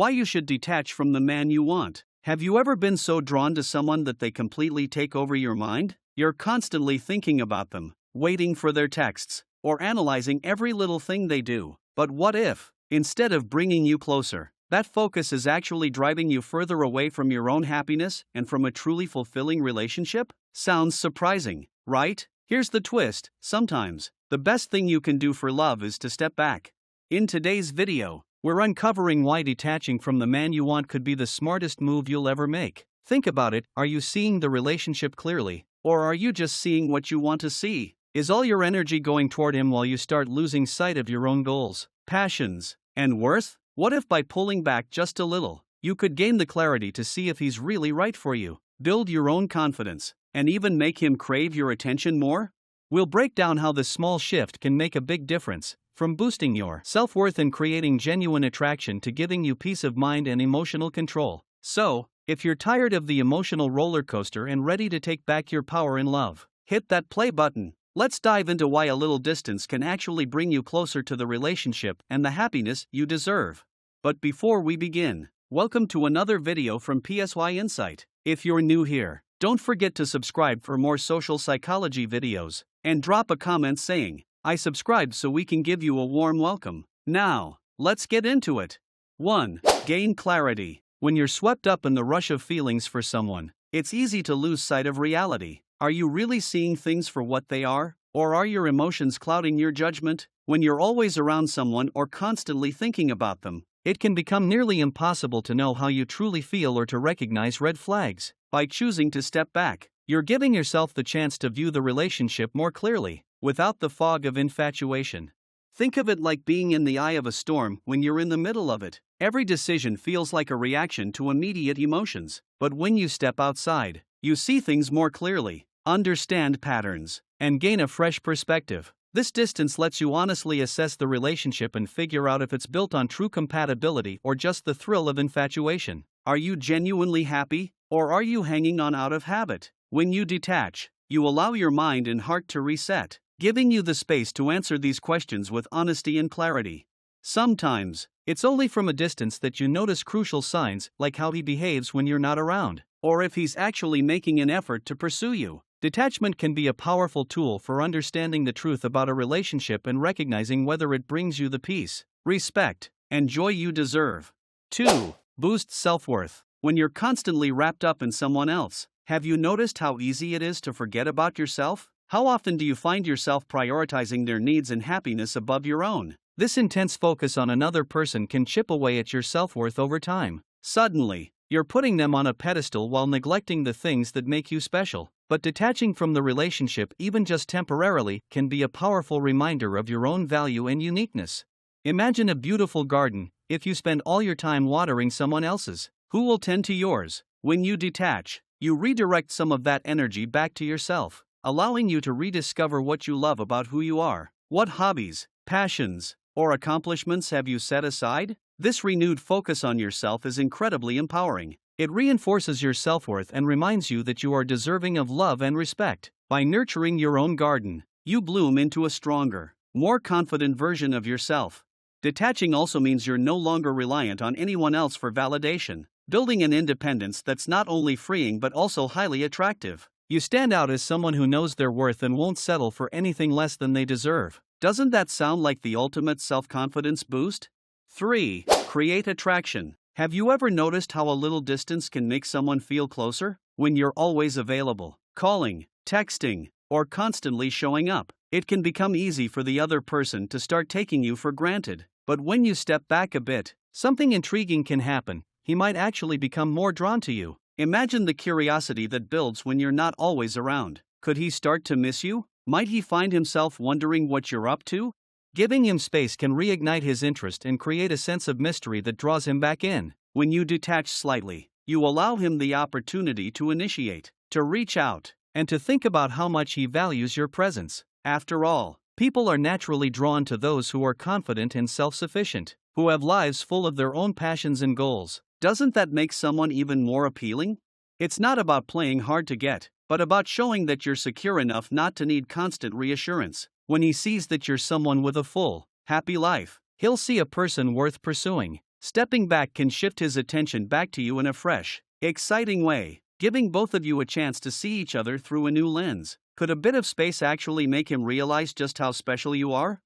Why you should detach from the man you want. Have you ever been so drawn to someone that they completely take over your mind? You're constantly thinking about them, waiting for their texts, or analyzing every little thing they do. But what if, instead of bringing you closer, that focus is actually driving you further away from your own happiness and from a truly fulfilling relationship? Sounds surprising, right? Here's the twist: sometimes, the best thing you can do for love is to step back. In today's video, we're uncovering why detaching from the man you want could be the smartest move you'll ever make. Think about it: are you seeing the relationship clearly, or are you just seeing what you want to see? Is all your energy going toward him while you start losing sight of your own goals, passions, and worth? What if by pulling back just a little, you could gain the clarity to see if he's really right for you, build your own confidence, and even make him crave your attention more? We'll break down how this small shift can make a big difference, from boosting your self-worth and creating genuine attraction to giving you peace of mind and emotional control. So, if you're tired of the emotional roller coaster and ready to take back your power in love, hit that play button. Let's dive into why a little distance can actually bring you closer to the relationship and the happiness you deserve. But before we begin, welcome to another video from PSY Insight. If you're new here, don't forget to subscribe for more social psychology videos, and drop a comment saying, "I subscribed," so we can give you a warm welcome. Now, let's get into it. 1. Gain clarity. When you're swept up in the rush of feelings for someone, it's easy to lose sight of reality. Are you really seeing things for what they are, or are your emotions clouding your judgment? When you're always around someone or constantly thinking about them, it can become nearly impossible to know how you truly feel or to recognize red flags. By choosing to step back, you're giving yourself the chance to view the relationship more clearly, without the fog of infatuation. Think of it like being in the eye of a storm. When you're in the middle of it, every decision feels like a reaction to immediate emotions. But when you step outside, you see things more clearly, understand patterns, and gain a fresh perspective. This distance lets you honestly assess the relationship and figure out if it's built on true compatibility or just the thrill of infatuation. Are you genuinely happy, or are you hanging on out of habit? When you detach, you allow your mind and heart to reset, giving you the space to answer these questions with honesty and clarity. Sometimes, it's only from a distance that you notice crucial signs, like how he behaves when you're not around, or if he's actually making an effort to pursue you. Detachment can be a powerful tool for understanding the truth about a relationship and recognizing whether it brings you the peace, respect, and joy you deserve. 2. Boost self-worth. When you're constantly wrapped up in someone else, have you noticed how easy it is to forget about yourself? How often do you find yourself prioritizing their needs and happiness above your own? This intense focus on another person can chip away at your self-worth over time. Suddenly, you're putting them on a pedestal while neglecting the things that make you special. But detaching from the relationship, even just temporarily, can be a powerful reminder of your own value and uniqueness. Imagine a beautiful garden. If you spend all your time watering someone else's, who will tend to yours? When you detach, you redirect some of that energy back to yourself, allowing you to rediscover what you love about who you are. What hobbies, passions, or accomplishments have you set aside? This renewed focus on yourself is incredibly empowering. It reinforces your self-worth and reminds you that you are deserving of love and respect. By nurturing your own garden, you bloom into a stronger, more confident version of yourself. Detaching also means you're no longer reliant on anyone else for validation, building an independence that's not only freeing but also highly attractive. You stand out as someone who knows their worth and won't settle for anything less than they deserve. Doesn't that sound like the ultimate self-confidence boost? 3. Create attraction. Have you ever noticed how a little distance can make someone feel closer? When you're always available, calling, texting, or constantly showing up, it can become easy for the other person to start taking you for granted. But when you step back a bit, something intriguing can happen. He might actually become more drawn to you. Imagine the curiosity that builds when you're not always around. Could he start to miss you? Might he find himself wondering what you're up to? Giving him space can reignite his interest and create a sense of mystery that draws him back in. When you detach slightly, you allow him the opportunity to initiate, to reach out, and to think about how much he values your presence. After all, people are naturally drawn to those who are confident and self-sufficient, who have lives full of their own passions and goals. Doesn't that make someone even more appealing? It's not about playing hard to get, but about showing that you're secure enough not to need constant reassurance. When he sees that you're someone with a full, happy life, he'll see a person worth pursuing. Stepping back can shift his attention back to you in a fresh, exciting way, giving both of you a chance to see each other through a new lens. Could a bit of space actually make him realize just how special you are?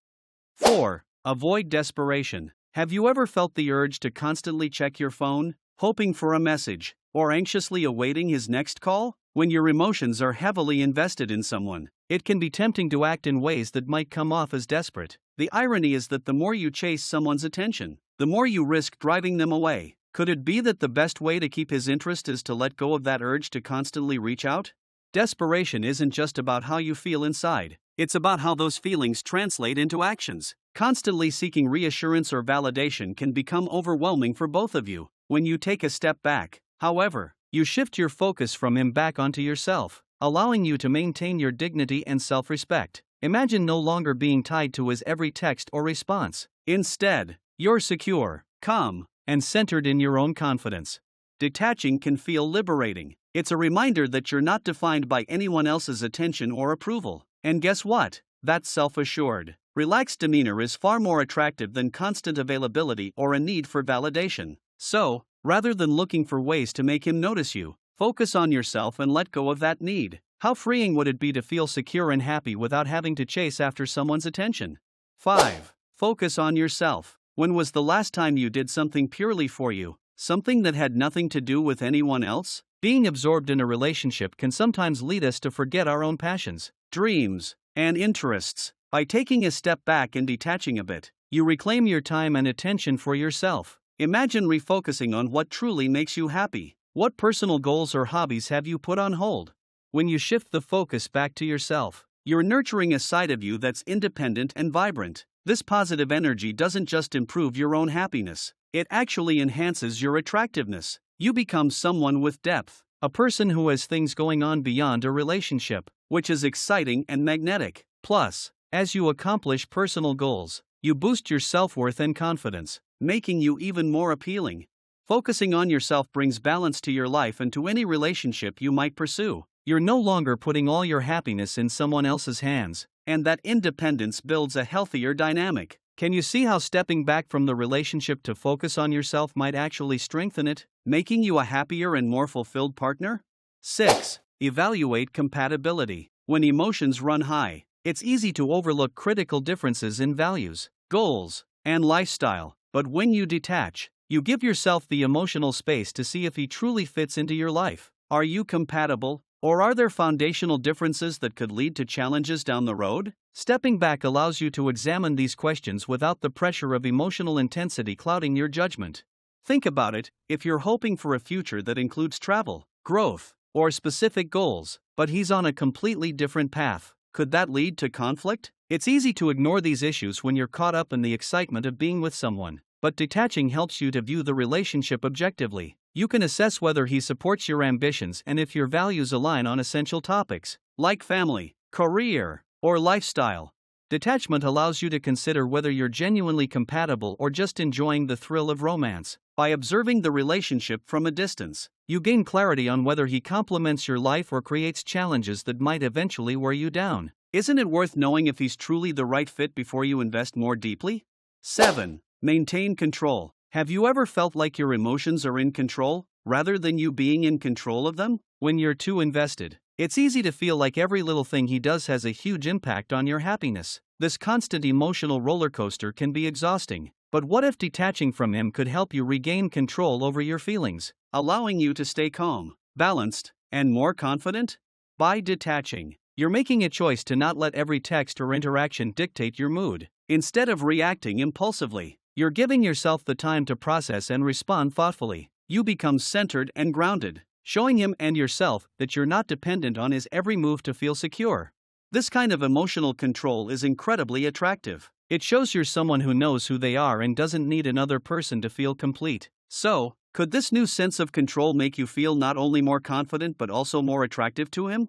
4. Avoid desperation. Have you ever felt the urge to constantly check your phone, hoping for a message, or anxiously awaiting his next call? When your emotions are heavily invested in someone, it can be tempting to act in ways that might come off as desperate. The irony is that the more you chase someone's attention, the more you risk driving them away. Could it be that the best way to keep his interest is to let go of that urge to constantly reach out? Desperation isn't just about how you feel inside, it's about how those feelings translate into actions. Constantly seeking reassurance or validation can become overwhelming for both of you. When you take a step back, however, you shift your focus from him back onto yourself, allowing you to maintain your dignity and self-respect. Imagine no longer being tied to his every text or response. Instead, you're secure, calm, and centered in your own confidence. Detaching can feel liberating. It's a reminder that you're not defined by anyone else's attention or approval. And guess what? That self-assured, relaxed demeanor is far more attractive than constant availability or a need for validation. So, rather than looking for ways to make him notice you, focus on yourself and let go of that need. How freeing would it be to feel secure and happy without having to chase after someone's attention? 5. Focus on yourself. When was the last time you did something purely for you, something that had nothing to do with anyone else? Being absorbed in a relationship can sometimes lead us to forget our own passions, dreams, and interests. By taking a step back and detaching a bit, you reclaim your time and attention for yourself. Imagine refocusing on what truly makes you happy. What personal goals or hobbies have you put on hold? When you shift the focus back to yourself, you're nurturing a side of you that's independent and vibrant. This positive energy doesn't just improve your own happiness, it actually enhances your attractiveness. You become someone with depth, a person who has things going on beyond a relationship, which is exciting and magnetic. Plus, as you accomplish personal goals, you boost your self-worth and confidence, making you even more appealing. Focusing on yourself brings balance to your life and to any relationship you might pursue. You're no longer putting all your happiness in someone else's hands, and that independence builds a healthier dynamic. Can you see how stepping back from the relationship to focus on yourself might actually strengthen it, making you a happier and more fulfilled partner? 6. Evaluate compatibility. When emotions run high, it's easy to overlook critical differences in values, goals, and lifestyle. But when you detach, you give yourself the emotional space to see if he truly fits into your life. Are you compatible, or are there foundational differences that could lead to challenges down the road? Stepping back allows you to examine these questions without the pressure of emotional intensity clouding your judgment. Think about it: if you're hoping for a future that includes travel, growth, or specific goals, but he's on a completely different path, could that lead to conflict? It's easy to ignore these issues when you're caught up in the excitement of being with someone, but detaching helps you to view the relationship objectively. You can assess whether he supports your ambitions and if your values align on essential topics, like family, career, or lifestyle. Detachment allows you to consider whether you're genuinely compatible or just enjoying the thrill of romance. By observing the relationship from a distance, you gain clarity on whether he complements your life or creates challenges that might eventually wear you down. Isn't it worth knowing if he's truly the right fit before you invest more deeply? 7. Maintain control. Have you ever felt like your emotions are in control, rather than you being in control of them? When you're too invested, it's easy to feel like every little thing he does has a huge impact on your happiness. This constant emotional roller coaster can be exhausting. But what if detaching from him could help you regain control over your feelings, allowing you to stay calm, balanced, and more confident? By detaching, you're making a choice to not let every text or interaction dictate your mood. Instead of reacting impulsively, you're giving yourself the time to process and respond thoughtfully. You become centered and grounded, showing him and yourself that you're not dependent on his every move to feel secure. This kind of emotional control is incredibly attractive. It shows you're someone who knows who they are and doesn't need another person to feel complete. So, could this new sense of control make you feel not only more confident but also more attractive to him?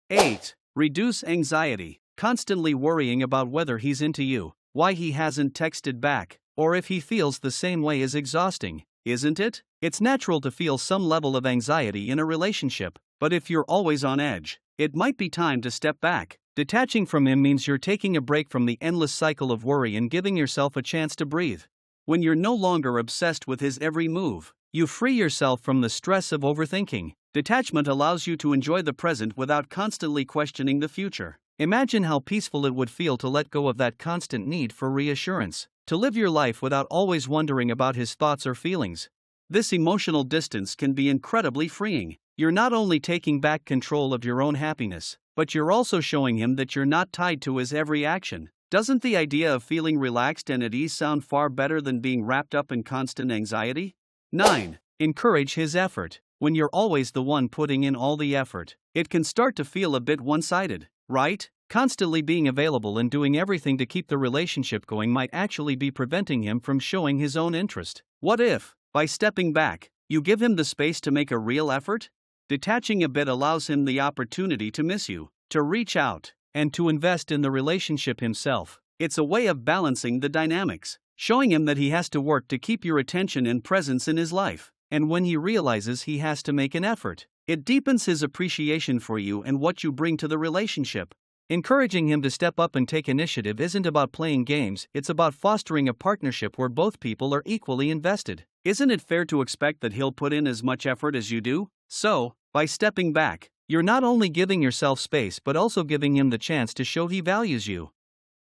8. Reduce anxiety. Constantly worrying about whether he's into you, why he hasn't texted back, or if he feels the same way is exhausting, isn't it? It's natural to feel some level of anxiety in a relationship, but if you're always on edge, it might be time to step back. Detaching from him means you're taking a break from the endless cycle of worry and giving yourself a chance to breathe. When you're no longer obsessed with his every move, you free yourself from the stress of overthinking. Detachment allows you to enjoy the present without constantly questioning the future. Imagine how peaceful it would feel to let go of that constant need for reassurance, to live your life without always wondering about his thoughts or feelings. This emotional distance can be incredibly freeing. You're not only taking back control of your own happiness, but you're also showing him that you're not tied to his every action. Doesn't the idea of feeling relaxed and at ease sound far better than being wrapped up in constant anxiety? 9. Encourage his effort. When you're always the one putting in all the effort, it can start to feel a bit one-sided, right? Constantly being available and doing everything to keep the relationship going might actually be preventing him from showing his own interest. What if, by stepping back, you give him the space to make a real effort? Detaching a bit allows him the opportunity to miss you, to reach out, and to invest in the relationship himself. It's a way of balancing the dynamics, showing him that he has to work to keep your attention and presence in his life. And when he realizes he has to make an effort, it deepens his appreciation for you and what you bring to the relationship. Encouraging him to step up and take initiative isn't about playing games, it's about fostering a partnership where both people are equally invested. Isn't it fair to expect that he'll put in as much effort as you do? So, by stepping back, you're not only giving yourself space but also giving him the chance to show he values you.